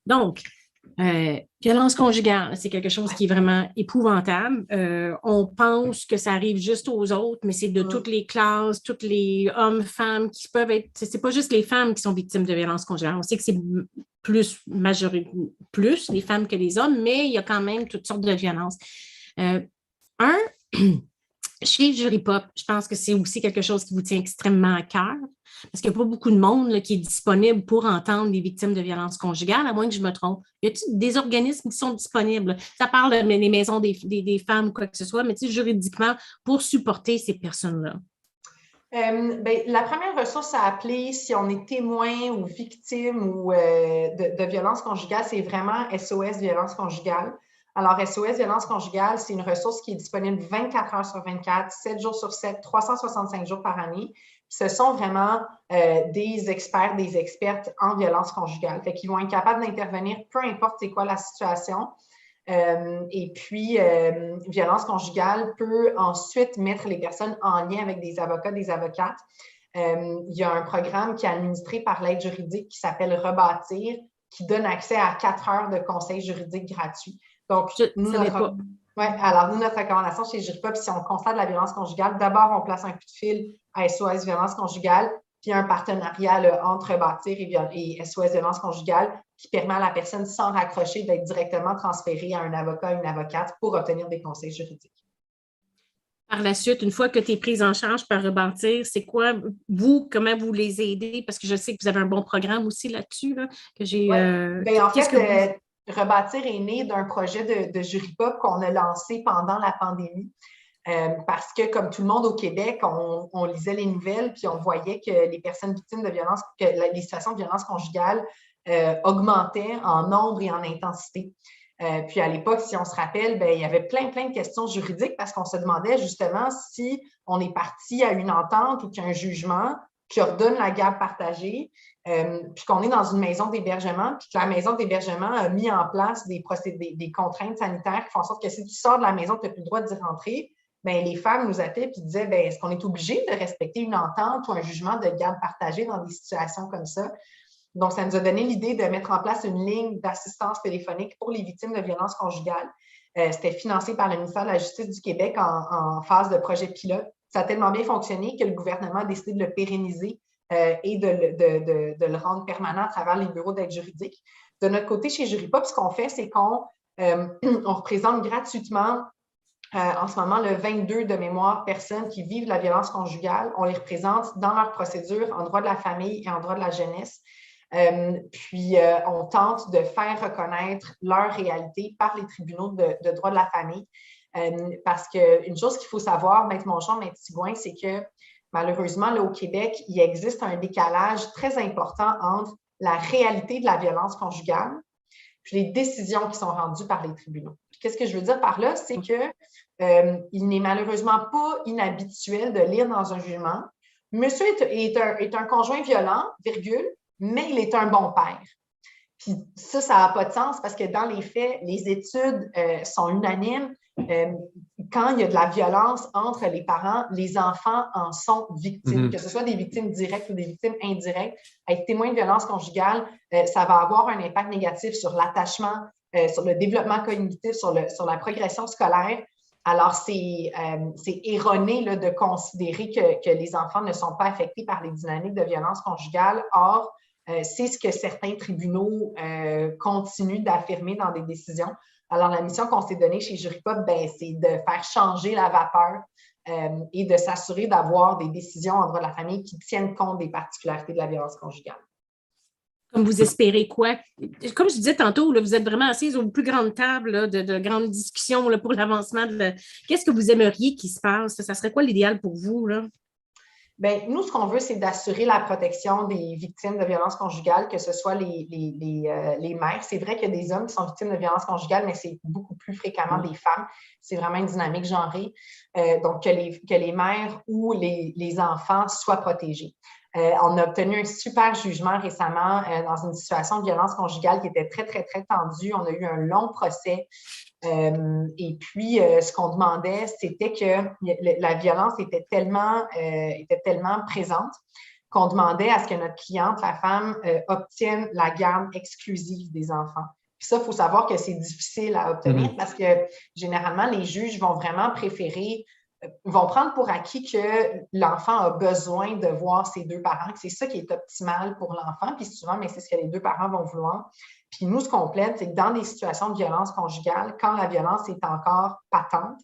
Donc, violence conjugale, c'est quelque chose qui est vraiment épouvantable. On pense que ça arrive juste aux autres, mais c'est de toutes les classes, tous les hommes, femmes qui peuvent être. C'est pas juste les femmes qui sont victimes de violence conjugale. On sait que c'est plus les femmes que les hommes, mais il y a quand même toutes sortes de violences. Euh, un, chez Jury Pop, je pense que c'est aussi quelque chose qui vous tient extrêmement à cœur, parce qu'il n'y a pas beaucoup de monde là, qui est disponible pour entendre les victimes de violences conjugales, à moins que je me trompe. Y a-t-il des organismes qui sont disponibles? Ça parle des maisons des femmes ou quoi que ce soit, mais juridiquement, pour supporter ces personnes-là. La première ressource à appeler si on est témoin ou victime ou de violence conjugale, c'est vraiment SOS violence conjugale. Alors, SOS violence conjugale, c'est une ressource qui est disponible 24 heures sur 24, 7 jours sur 7, 365 jours par année. Ce sont vraiment des experts, des expertes en violence conjugale. Fait qu'ils vont être capables d'intervenir, peu importe c'est quoi la situation. Et puis, violence conjugale peut ensuite mettre les personnes en lien avec des avocats, des avocates. Il y a un programme qui est administré par l'aide juridique qui s'appelle Rebâtir, qui donne accès à 4 heures de conseils juridiques gratuits. Donc, notre recommandation chez Juripop, si on constate de la violence conjugale, d'abord, on place un coup de fil à SOS violence conjugale, puis un partenariat là, entre Bâtir et SOS violence conjugale qui permet à la personne, sans raccrocher, d'être directement transférée à un avocat, une avocate pour obtenir des conseils juridiques. Par la suite, une fois que tu es prise en charge par Rebâtir, c'est quoi, comment vous les aidez? Parce que je sais que vous avez un bon programme aussi là-dessus, là, que j'ai... En fait, Rebâtir est né d'un projet de Juripop qu'on a lancé pendant la pandémie. Parce que, comme tout le monde au Québec, on lisait les nouvelles puis on voyait que les personnes victimes de violence, que les situations de violence conjugale augmentaient en nombre et en intensité. Puis à l'époque, si on se rappelle, il y avait plein de questions juridiques parce qu'on se demandait justement si on est parti à une entente ou qu'il y a un jugement qui ordonne la garde partagée, puis qu'on est dans une maison d'hébergement, puis que la maison d'hébergement a mis en place des contraintes sanitaires qui font en sorte que si tu sors de la maison, tu n'as plus le droit d'y rentrer. Les femmes nous appelaient et disaient est-ce qu'on est obligé de respecter une entente ou un jugement de garde partagée dans des situations comme ça? Donc, ça nous a donné l'idée de mettre en place une ligne d'assistance téléphonique pour les victimes de violences conjugales. C'était financé par le ministère de la Justice du Québec en phase de projet pilote. Ça a tellement bien fonctionné que le gouvernement a décidé de le pérenniser et de le rendre permanent à travers les bureaux d'aide juridique. De notre côté, chez Juripop, ce qu'on fait, c'est qu'on représente gratuitement en ce moment, le 22 de mémoire, personnes qui vivent la violence conjugale. On les représente dans leur procédure en droit de la famille et en droit de la jeunesse. Puis, on tente de faire reconnaître leur réalité par les tribunaux de droit de la famille. Parce qu'une chose qu'il faut savoir, Maître Mongeon, Maître Sigouin, c'est que malheureusement, là, au Québec, il existe un décalage très important entre la réalité de la violence conjugale puis les décisions qui sont rendues par les tribunaux. Qu'est-ce que je veux dire par là? C'est que il n'est malheureusement pas inhabituel de lire dans un jugement « Monsieur est un conjoint violent, virgule, mais il est un bon père. » Puis ça n'a pas de sens parce que dans les faits, les études sont unanimes. Quand il y a de la violence entre les parents, les enfants en sont victimes, que ce soit des victimes directes ou des victimes indirectes. Être témoin de violence conjugale, ça va avoir un impact négatif sur l'attachement, sur le développement cognitif, sur la progression scolaire. Alors, c'est erroné là, de considérer que les enfants ne sont pas affectés par les dynamiques de violence conjugale. Or, c'est ce que certains tribunaux continuent d'affirmer dans des décisions. Alors, la mission qu'on s'est donnée chez Juripop, c'est de faire changer la vapeur et de s'assurer d'avoir des décisions en droit de la famille qui tiennent compte des particularités de la violence conjugale. Comme vous espérez quoi? Comme je disais tantôt, là, vous êtes vraiment assises aux plus grandes tables là, de grandes discussions là, pour l'avancement. Qu'est-ce que vous aimeriez qu'il se passe? Ça serait quoi l'idéal pour vous? Là? Nous, ce qu'on veut, c'est d'assurer la protection des victimes de violences conjugales, que ce soit les mères. C'est vrai qu'il y a des hommes qui sont victimes de violences conjugales, mais c'est beaucoup plus fréquemment des femmes. C'est vraiment une dynamique genrée. Donc, que les mères ou les enfants soient protégés. On a obtenu un super jugement récemment dans une situation de violence conjugale qui était très, très, très tendue. On a eu un long procès. Et puis, ce qu'on demandait, c'était que la violence était tellement présente qu'on demandait à ce que notre cliente, la femme, obtienne la garde exclusive des enfants. Puis ça, il faut savoir que c'est difficile à obtenir parce que généralement, les juges vont vraiment préférer, vont prendre pour acquis que l'enfant a besoin de voir ses deux parents, que c'est ça qui est optimal pour l'enfant. Puis souvent, mais c'est ce que les deux parents vont vouloir. Puis nous, ce qu'on plaide, c'est que dans des situations de violence conjugale, quand la violence est encore patente,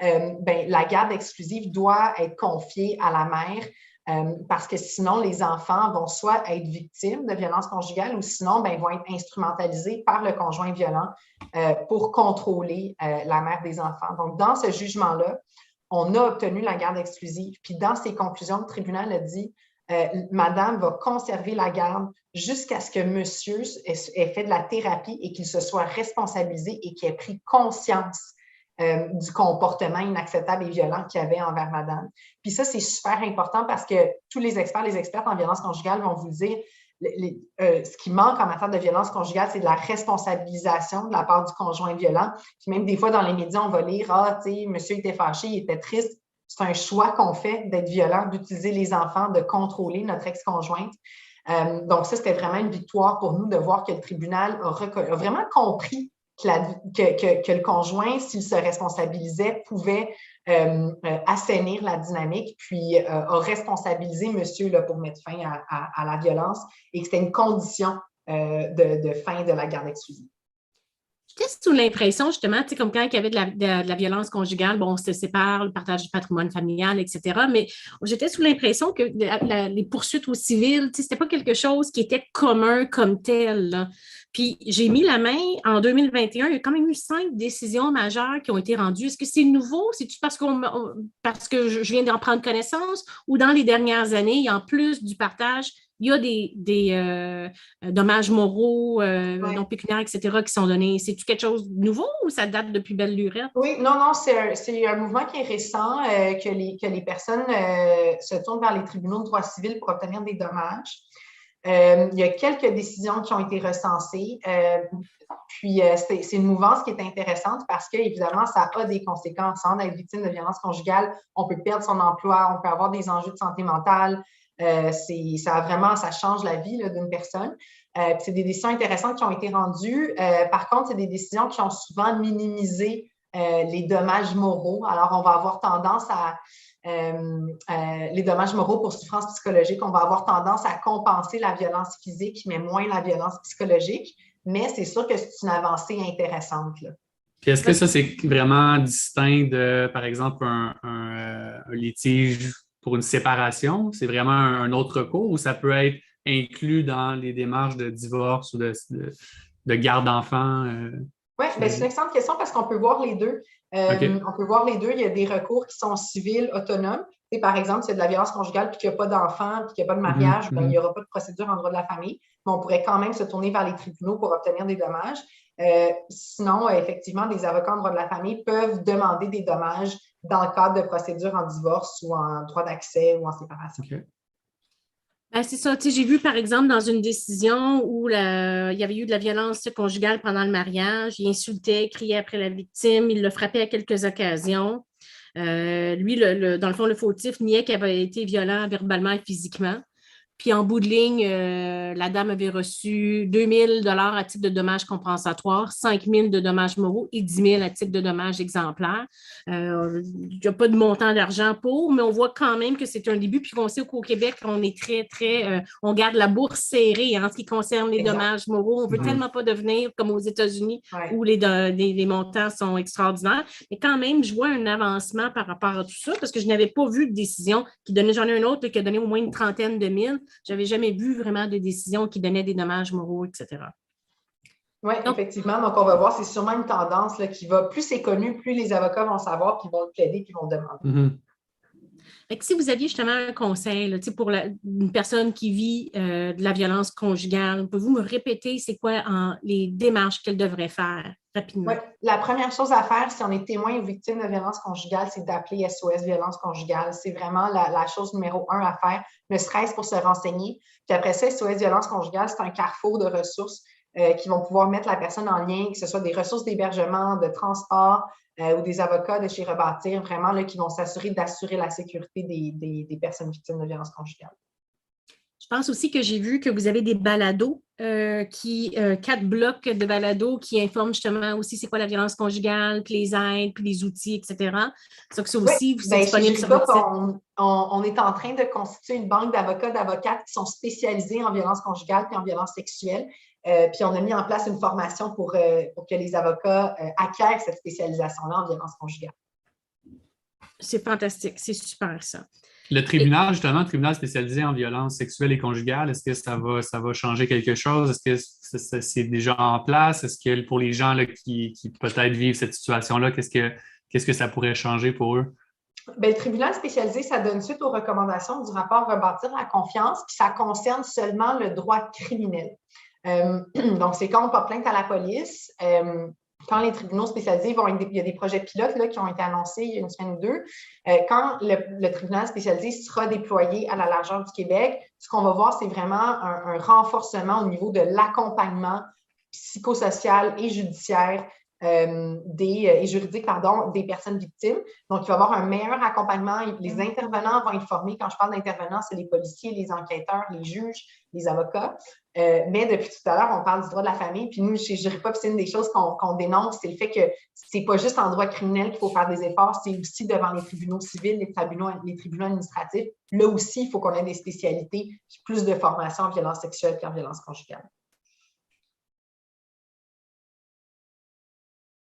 la garde exclusive doit être confiée à la mère parce que sinon, les enfants vont soit être victimes de violences conjugales ou sinon, vont être instrumentalisés par le conjoint violent pour contrôler la mère des enfants. Donc, dans ce jugement-là, on a obtenu la garde exclusive. Puis dans ses conclusions, le tribunal a dit Madame va conserver la garde jusqu'à ce que monsieur ait fait de la thérapie et qu'il se soit responsabilisé et qu'il ait pris conscience du comportement inacceptable et violent qu'il y avait envers madame. Puis ça, c'est super important parce que tous les expertes en violence conjugale vont vous dire ce qui manque en matière de violence conjugale, c'est de la responsabilisation de la part du conjoint violent. Puis même des fois, dans les médias, on va lire « Ah, tu sais, monsieur était fâché, il était triste ». C'est un choix qu'on fait d'être violent, d'utiliser les enfants, de contrôler notre ex-conjointe. Donc ça, c'était vraiment une victoire pour nous de voir que le tribunal a vraiment compris que le conjoint, s'il se responsabilisait, pouvait assainir la dynamique, puis a responsabilisé monsieur là, pour mettre fin à la violence et que c'était une condition de fin de la garde exclusive. J'étais sous l'impression, justement, tu sais, comme quand il y avait de la violence conjugale, bon, on se sépare, le partage du patrimoine familial, etc. Mais j'étais sous l'impression que les poursuites au civil, tu sais, c'était pas quelque chose qui était commun comme tel, là. Puis j'ai mis la main en 2021, il y a quand même eu 5 décisions majeures qui ont été rendues. Est-ce que c'est nouveau? C'est-tu parce que je viens d'en prendre connaissance ou dans les dernières années, en plus du partage, il y a des dommages moraux, non pécuniaires, etc., qui sont donnés. C'est-tu quelque chose de nouveau ou ça date depuis belle lurette? Oui, non, c'est un mouvement qui est récent, que les personnes se tournent vers les tribunaux de droit civil pour obtenir des dommages. Il y a quelques décisions qui ont été recensées. Puis, c'est une mouvance qui est intéressante parce que, évidemment, ça a des conséquences. Hein, d'être victime de violence conjugale, on peut perdre son emploi, on peut avoir des enjeux de santé mentale. Ça change la vie d'une personne. C'est des décisions intéressantes qui ont été rendues. Par contre, c'est des décisions qui ont souvent minimisé les dommages moraux. Alors, on va avoir tendance à les dommages moraux pour souffrance psychologique, on va avoir tendance à compenser la violence physique, mais moins la violence psychologique. Mais c'est sûr que c'est une avancée intéressante, là. Puis est-ce que ça, c'est vraiment distinct de, par exemple, un litige pour une séparation? C'est vraiment un autre recours ou ça peut être inclus dans les démarches de divorce ou de garde d'enfants? Oui, c'est une excellente question parce qu'on peut voir les deux. On peut voir les deux. Il y a des recours qui sont civils autonomes. Et par exemple, s'il y a de la violence conjugale puis qu'il n'y a pas d'enfant puis qu'il n'y a pas de mariage, il n'y aura pas de procédure en droit de la famille, mais on pourrait quand même se tourner vers les tribunaux pour obtenir des dommages. Sinon, effectivement, des avocats en droit de la famille peuvent demander des dommages dans le cadre de procédures en divorce ou en droit d'accès ou en séparation. Okay. C'est ça. Tu sais, j'ai vu, par exemple, dans une décision où il y avait eu de la violence conjugale pendant le mariage, il insultait, criait après la victime, il l'a frappé à quelques occasions. Lui, dans le fond, le fautif niait qu'il avait été violent verbalement et physiquement. Puis en bout de ligne, la dame avait reçu 2 000 $ à titre de dommages compensatoires, 5 000 de dommages moraux et 10 000 à titre de dommages exemplaires. Il n'y a pas de montant d'argent pour, mais on voit quand même que c'est un début. Puis on sait qu'au Québec, on est très, on garde la bourse serrée en ce qui concerne les dommages moraux. On ne veut tellement pas devenir comme aux États-Unis où les montants sont extraordinaires. Mais quand même, je vois un avancement par rapport à tout ça parce que je n'avais pas vu de décision qui donnait, j'en ai un autre qui a donné au moins une trentaine de mille. Je n'avais jamais vu vraiment de décision qui donnait des dommages moraux, etc. Oui, effectivement. Donc, on va voir, c'est sûrement une tendance là, qui va, plus c'est connu, plus les avocats vont savoir, puis vont le plaider, puis vont demander. Fait que si vous aviez justement un conseil là, pour une personne qui vit de la violence conjugale, pouvez-vous me répéter c'est quoi les démarches qu'elle devrait faire rapidement? Oui, la première chose à faire si on est témoin ou victime de violence conjugale, c'est d'appeler SOS Violence conjugale. C'est vraiment la chose numéro 1 à faire, ne serait-ce pour se renseigner. Puis après ça, SOS Violence conjugale, c'est un carrefour de ressources qui vont pouvoir mettre la personne en lien, que ce soit des ressources d'hébergement, de transport ou des avocats de chez Rebâtir, vraiment, là, qui vont s'assurer d'assurer la sécurité des personnes victimes de violences conjugales. Je pense aussi que j'ai vu que vous avez des balados, 4 blocs de balados qui informent justement aussi c'est quoi la violence conjugale, puis les aides, puis les outils, etc. Ça Oui, aussi, c'est bien, chez disponible sur votre Juripop, site. on est en train de constituer une banque d'avocats, d'avocates qui sont spécialisés en violence conjugale et en violence sexuelle. Puis on a mis en place une formation pour que les avocats acquièrent cette spécialisation-là en violence conjugale. C'est fantastique, c'est super ça. Le tribunal, justement, le tribunal spécialisé en violence sexuelle et conjugale, est-ce que ça va changer quelque chose? Est-ce que c'est déjà en place? Est-ce que pour les gens là, qui peut-être vivent cette situation-là, qu'est-ce que ça pourrait changer pour eux? Bien, le tribunal spécialisé, ça donne suite aux recommandations du rapport Rebâtir la confiance, puis ça concerne seulement le droit criminel. Donc, c'est quand on porte plainte à la police. Quand les tribunaux spécialisés il y a des projets pilotes là, qui ont été annoncés il y a une semaine ou deux. Quand le tribunal spécialisé sera déployé à la largeur du Québec, ce qu'on va voir, c'est vraiment un renforcement au niveau de l'accompagnement psychosocial et judiciaire et juridique des personnes victimes. Donc, il va y avoir un meilleur accompagnement. Les intervenants vont être formés. Quand je parle d'intervenants, c'est les policiers, les enquêteurs, les juges, les avocats. Mais depuis tout à l'heure, on parle du droit de la famille. Puis nous, chez Juripop, c'est une des choses qu'on dénonce, c'est le fait que c'est pas juste en droit criminel qu'il faut faire des efforts, c'est aussi devant les tribunaux civils, les tribunaux administratifs. Là aussi, il faut qu'on ait des spécialités, plus de formation en violence sexuelle qu'en violence conjugale.